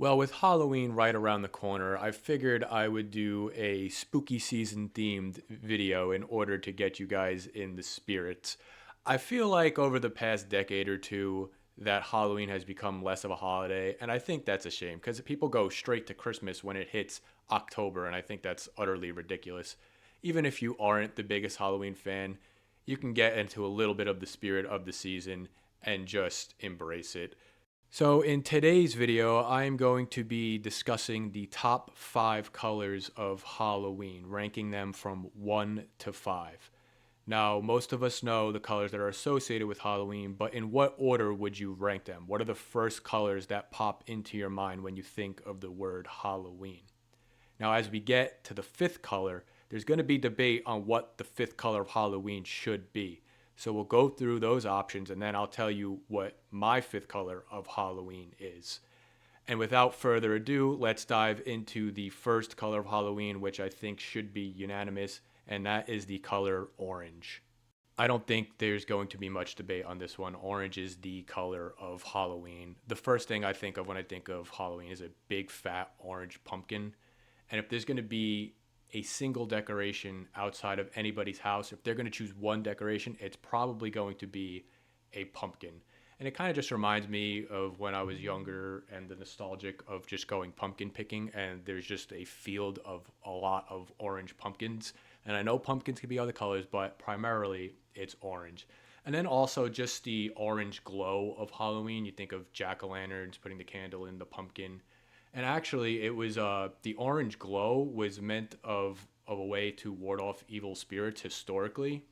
Well, with Halloween right around the corner, I figured I would do a spooky season themed video in order to get you guys in the spirits. I feel like over the past decade or two that Halloween has become less of a holiday, and I think that's a shame because people go straight to Christmas when it hits October, and I think that's utterly ridiculous. Even if you aren't the biggest Halloween fan, you can get into a little bit of the spirit of the season and just embrace it. So in today's video, I'm going to be discussing the top 5 colors of Halloween, ranking them from 1 to 5. Now, most of us know the colors that are associated with Halloween, but in what order would you rank them? What are the first colors that pop into your mind when you think of the word Halloween? Now, as we get to the fifth color, there's going to be debate on what the fifth color of Halloween should be. So we'll go through those options and then I'll tell you what my fifth color of Halloween is. And without further ado, let's dive into the first color of Halloween, which I think should be unanimous, and that is the color orange. I don't think there's going to be much debate on this one. Orange is the color of Halloween. The first thing I think of when I think of Halloween is a big fat orange pumpkin. And if there's going to be a single decoration outside of anybody's house, if they're going to choose one decoration, it's probably going to be a pumpkin. And it kind of just reminds me of when I was younger and the nostalgic of just going pumpkin picking. And there's just a field of a lot of orange pumpkins. And I know pumpkins can be other colors, but primarily it's orange. And then also just the orange glow of Halloween. You think of jack o' lanterns, putting the candle in the pumpkin. And actually, it was the orange glow was meant of a way to ward off evil spirits historically.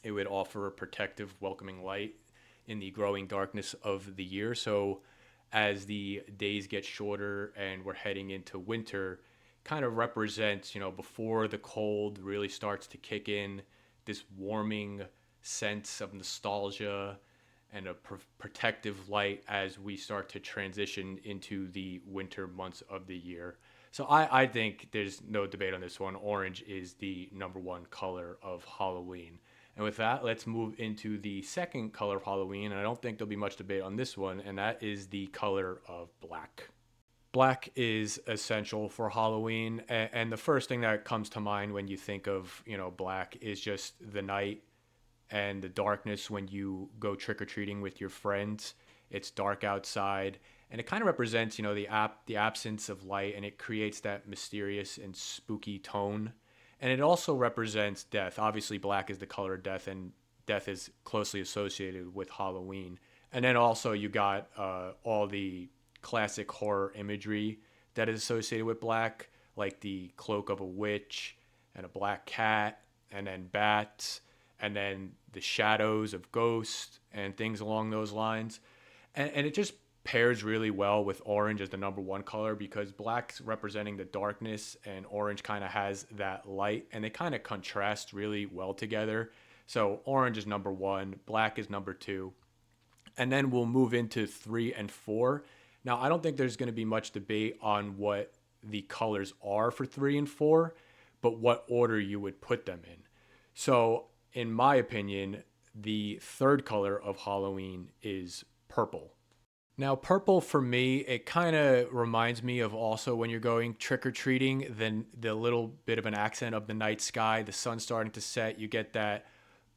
It would offer a protective, welcoming light in the growing darkness of the year. So, as the days get shorter and we're heading into winter, kind of represents, before the cold really starts to kick in, this warming sense of nostalgia and a protective light as we start to transition into the winter months of the year. So I think there's no debate on this one. Orange is the number one color of Halloween. And with that, let's move into the second color of Halloween. And I don't think there'll be much debate on this one, and that is the color of black. Black is essential for Halloween, and the first thing that comes to mind when you think of, black is just the night and the darkness when you go trick or treating with your friends. It's dark outside, and it kind of represents, the absence of light, and it creates that mysterious and spooky tone. And it also represents death. Obviously, black is the color of death, and death is closely associated with Halloween. And then also you got all the classic horror imagery that is associated with black, like the cloak of a witch and a black cat, and then bats, and then the shadows of ghosts and things along those lines. And it just pairs really well with orange as the number one color because black's representing the darkness and orange kind of has that light, and they kind of contrast really well together. So orange is number one, black is number two, and then we'll move into 3 and 4. Now, I don't think there's going to be much debate on what the colors are for 3 and 4, but what order you would put them in. So, in my opinion, the third color of Halloween is purple. Now, purple for me, it kind of reminds me of also when you're going trick or treating, then the little bit of an accent of the night sky, the sun starting to set, you get that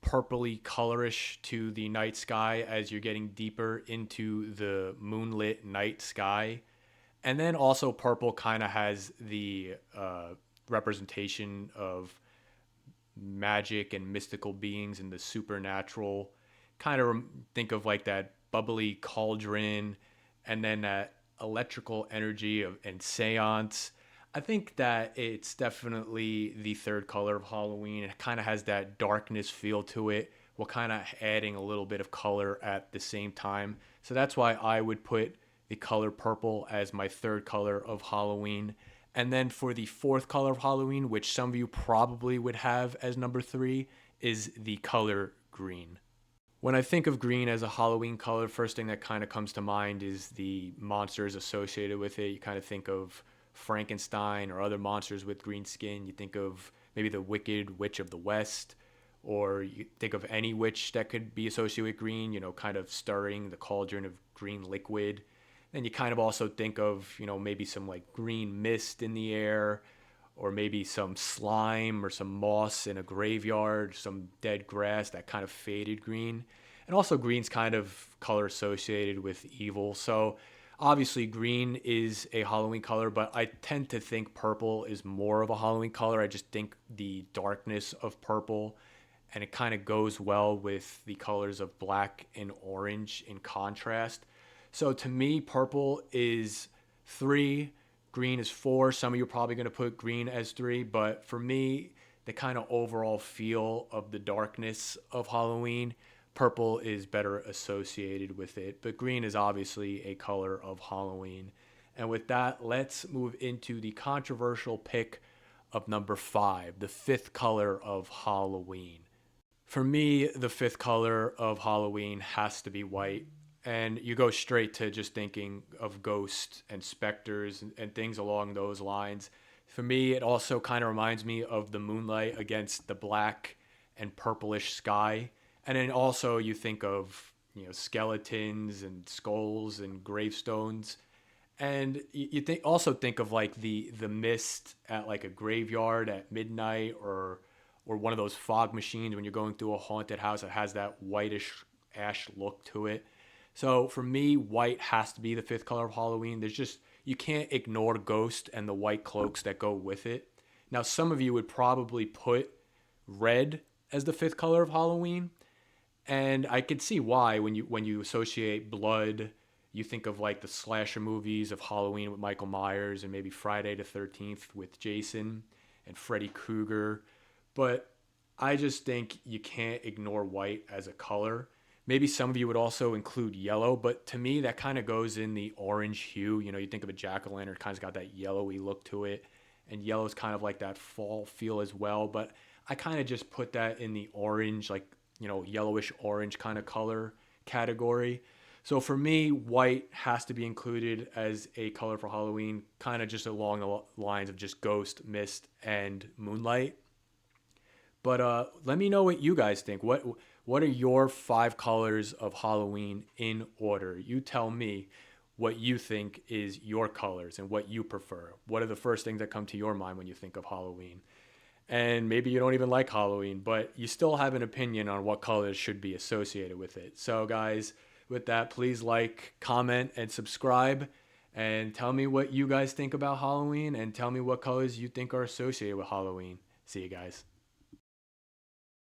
purpley colorish to the night sky as you're getting deeper into the moonlit night sky. And then also, purple kind of has the representation of magic and mystical beings and the supernatural. Kind of think of like that bubbly cauldron and then that electrical energy of and seance. I think that it's definitely the third color of Halloween. It kind of has that darkness feel to it, while kind of adding a little bit of color at the same time. So that's why I would put the color purple as my third color of Halloween. And then for the fourth color of Halloween, which some of you probably would have as number three, is the color green. When I think of green as a Halloween color, first thing that kind of comes to mind is the monsters associated with it. You kind of think of Frankenstein or other monsters with green skin. You think of maybe the Wicked Witch of the West, or you think of any witch that could be associated with green, kind of stirring the cauldron of green liquid. Then you kind of also think of, maybe some like green mist in the air, or maybe some slime or some moss in a graveyard, some dead grass, that kind of faded green. And also, green's kind of color associated with evil. So, obviously, green is a Halloween color, but I tend to think purple is more of a Halloween color. I just think the darkness of purple, and it kind of goes well with the colors of black and orange in contrast. So to me, purple is 3, green is 4. Some of you are probably going to put green as 3, but for me, the kind of overall feel of the darkness of Halloween, purple is better associated with it. But green is obviously a color of Halloween. And with that, let's move into the controversial pick of number 5, the 5th color of Halloween. For me, the 5th color of Halloween has to be white. And you go straight to just thinking of ghosts and specters and things along those lines. For me, it also kind of reminds me of the moonlight against the black and purplish sky. And then also you think of, skeletons and skulls and gravestones. And you think of like the mist at like a graveyard at midnight, or one of those fog machines when you're going through a haunted house that has that whitish ash look to it. So for me, white has to be the 5th color of Halloween. You can't ignore ghost and the white cloaks that go with it. Now, some of you would probably put red as the 5th color of Halloween, and I could see why. When you associate blood, you think of like the slasher movies of Halloween with Michael Myers, and maybe Friday the 13th with Jason and Freddy Krueger. But I just think you can't ignore white as a color. Maybe some of you would also include yellow, but to me, that kind of goes in the orange hue. You think of a jack-o'-lantern, kind of got that yellowy look to it. And yellow is kind of like that fall feel as well. But I kind of just put that in the orange, like, yellowish orange kind of color category. So for me, white has to be included as a color for Halloween, kind of just along the lines of just ghost, mist, and moonlight. But let me know what you guys think. What are your 5 colors of Halloween in order? You tell me what you think is your colors and what you prefer. What are the first things that come to your mind when you think of Halloween? And maybe you don't even like Halloween, but you still have an opinion on what colors should be associated with it. So guys, with that, please like, comment, and subscribe. And tell me what you guys think about Halloween, and tell me what colors you think are associated with Halloween. See you guys.